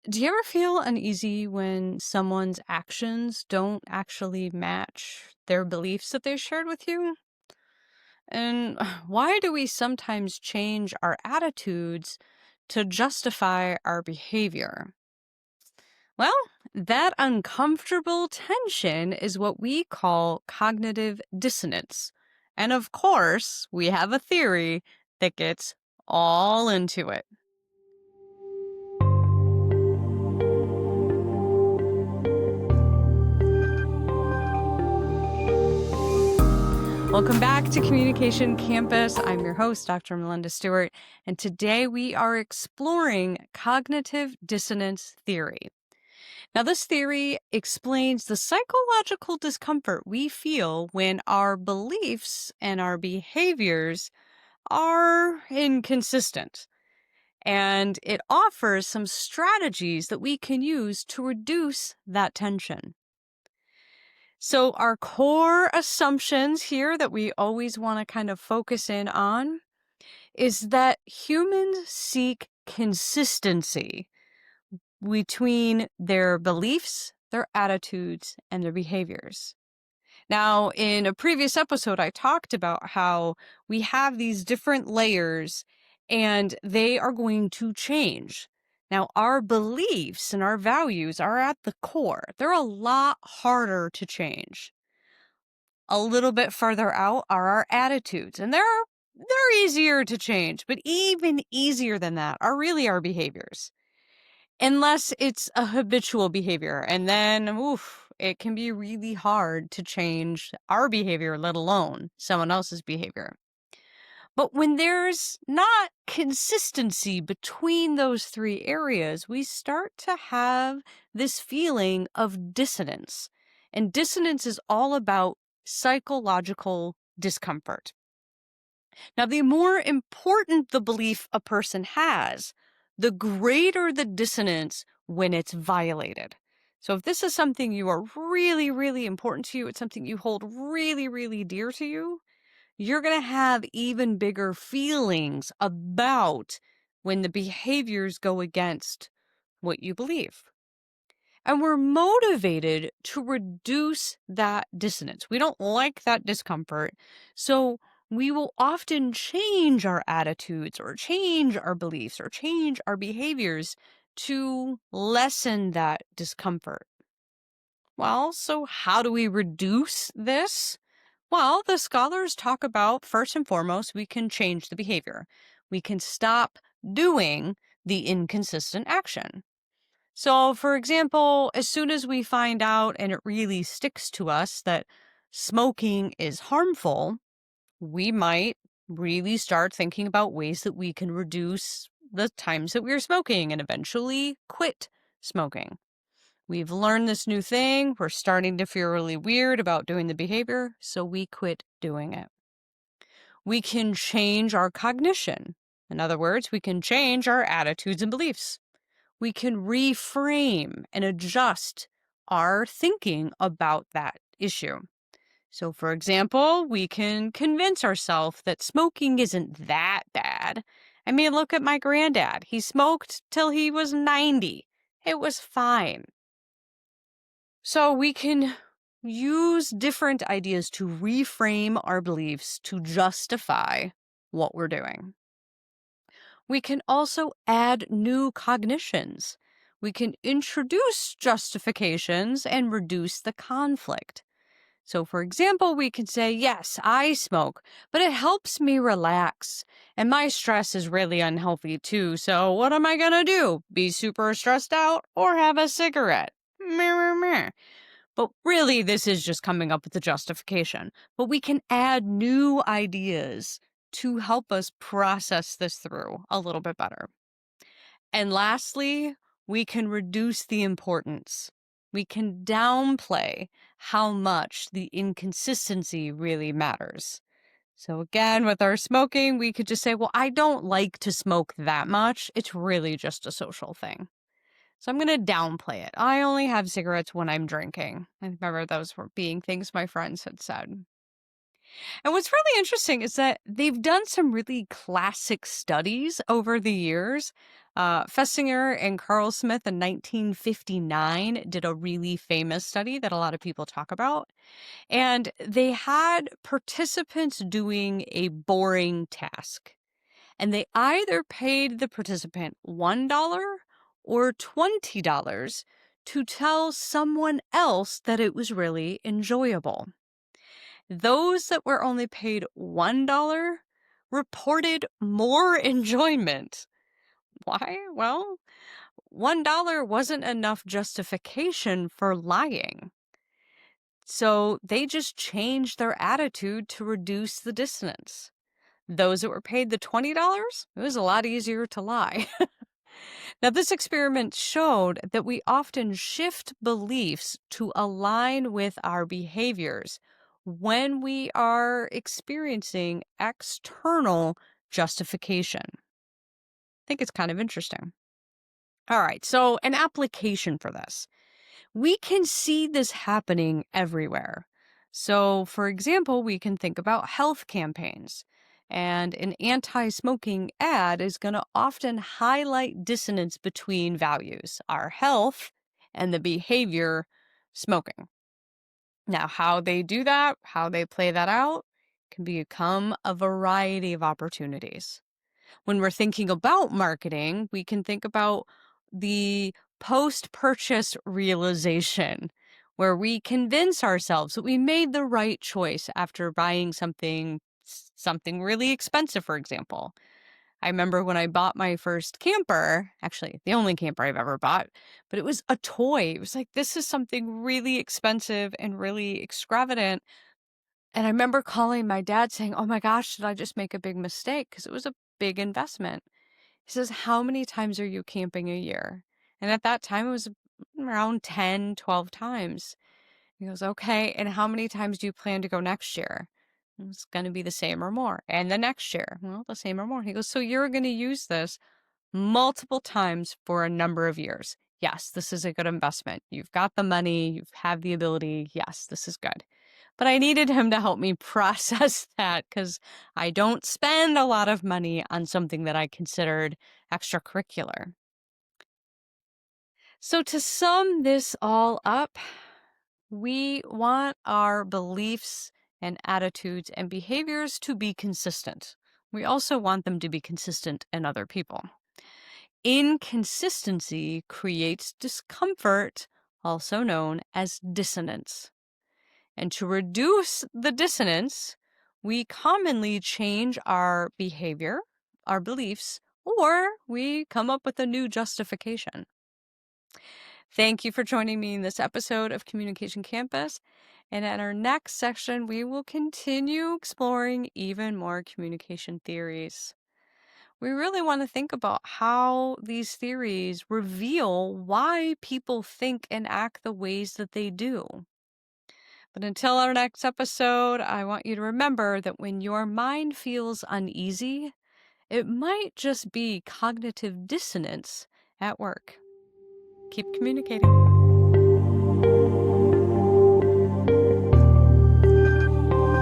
Do you ever feel uneasy when someone's actions don't actually match their beliefs that they shared with you? And why do we sometimes change our attitudes to justify our behavior? Well, that uncomfortable tension is what we call cognitive dissonance. And of course, we have a theory that gets all into it. Welcome back to Communication Campus. I'm your host, Dr. Malynnda Stewart, and today we are exploring cognitive dissonance theory. Now, this theory explains the psychological discomfort we feel when our beliefs and our behaviors are inconsistent. And it offers some strategies that we can use to reduce that tension. So, our core assumptions here that we always want to kind of focus in on is that humans seek consistency between their beliefs, their attitudes, and their behaviors. Now, in a previous episode, I talked about how we have these different layers and they are going to change. Now, our beliefs and our values are at the core. They're a lot harder to change. A little bit further out are our attitudes, and they're easier to change, but even easier than that are really our behaviors. Unless it's a habitual behavior, and then it can be really hard to change our behavior, let alone someone else's behavior. But when there's not consistency between those three areas, we start to have this feeling of dissonance. And dissonance is all about psychological discomfort. Now, the more important the belief a person has, the greater the dissonance when it's violated. So, if this is something you are really, really important to you, it's something you hold really, really dear to you, you're going to have even bigger feelings about when the behaviors go against what you believe. And we're motivated to reduce that dissonance. We don't like that discomfort. So we will often change our attitudes or change our beliefs or change our behaviors to lessen that discomfort. Well, so how do we reduce this? Well, the scholars talk about first and foremost, we can change the behavior. We can stop doing the inconsistent action. So, for example, as soon as we find out and it really sticks to us that smoking is harmful, we might really start thinking about ways that we can reduce the times that we're smoking and eventually quit smoking. We've learned this new thing. We're starting to feel really weird about doing the behavior, so we quit doing it. We can change our cognition. In other words, we can change our attitudes and beliefs. We can reframe and adjust our thinking about that issue. So, for example, we can convince ourselves that smoking isn't that bad. I mean, look at my granddad. He smoked till he was 90. It was fine. So, we can use different ideas to reframe our beliefs to justify what we're doing. We can also add new cognitions. We can introduce justifications and reduce the conflict. So, for example, we can say, yes, I smoke, but it helps me relax. And my stress is really unhealthy too. So, what am I going to do? Be super stressed out or have a cigarette? Meh, meh, meh. But really, this is just coming up with a justification. But we can add new ideas to help us process this through a little bit better. And lastly, we can reduce the importance. We can downplay how much the inconsistency really matters. So again, with our smoking, we could just say, well, I don't like to smoke that much. It's really just a social thing. So I'm going to downplay it. I only have cigarettes when I'm drinking. I remember those were being things my friends had said. And what's really interesting is that they've done some really classic studies over the years. Festinger and Carlsmith in 1959 did a really famous study that a lot of people talk about. And they had participants doing a boring task. And they either paid the participant $1 or $20 to tell someone else that it was really enjoyable. Those that were only paid $1 reported more enjoyment. Why? Well, $1 wasn't enough justification for lying. So they just changed their attitude to reduce the dissonance. Those that were paid the $20, it was a lot easier to lie. Now, this experiment showed that we often shift beliefs to align with our behaviors when we are experiencing external justification. I think it's kind of interesting. All right, so an application for this. We can see this happening everywhere. So, for example, we can think about health campaigns. And an anti smoking ad is going to often highlight dissonance between values, our health and the behavior smoking. Now, how they do that, how they play that out, can become a variety of opportunities. When we're thinking about marketing, we can think about the post purchase realization, where we convince ourselves that we made the right choice after buying something really expensive, for example. I remember when I bought my first camper, actually the only camper I've ever bought, but it was a toy. It was like, this is something really expensive and really extravagant. And I remember calling my dad saying, "Oh my gosh, did I just make a big mistake?" Because it was a big investment. He says, "How many times are you camping a year?" And at that time, it was around 10, 12 times. He goes, "Okay. And how many times do you plan to go next year?" It's going to be the same or more. And the next year, well, the same or more. He goes, "So you're going to use this multiple times for a number of years. Yes, this is a good investment. You've got the money, you have the ability. Yes, this is good." But I needed him to help me process that because I don't spend a lot of money on something that I considered extracurricular. So, to sum this all up, we want our beliefs and attitudes and behaviors to be consistent. We also want them to be consistent in other people. Inconsistency creates discomfort, also known as dissonance. And to reduce the dissonance, we commonly change our behavior, our beliefs, or we come up with a new justification. Thank you for joining me in this episode of Communication Campus. And in our next section, we will continue exploring even more communication theories. We really want to think about how these theories reveal why people think and act the ways that they do. But until our next episode, I want you to remember that when your mind feels uneasy, it might just be cognitive dissonance at work. Keep communicating.